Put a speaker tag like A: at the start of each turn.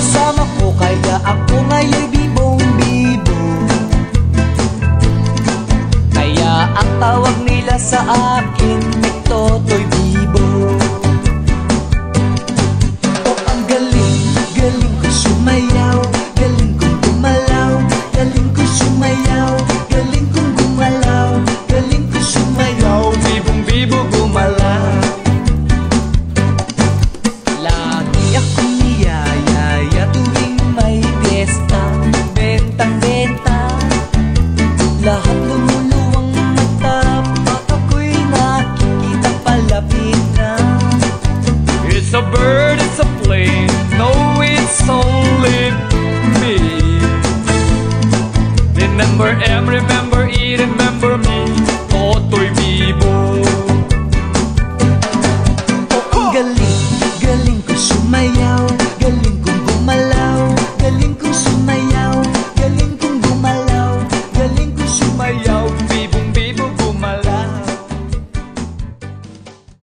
A: kasama ko, kaya ako ngaya'y bibong-bibo. Kaya ang tawag nila sa akin ay Totoy Bibo. Oh, ang galing, galing ko sumayaw, galing kong gumalaw, galing ko sumayaw, galing kong gumalaw, galing ko sumayaw, bibong-bibo gumalaw. Lagi akong niyayaya tuwing may piyesta, bentang-benta, lahat lumuluwang mata, pag ako'y nakikita palapit na.
B: It's a bird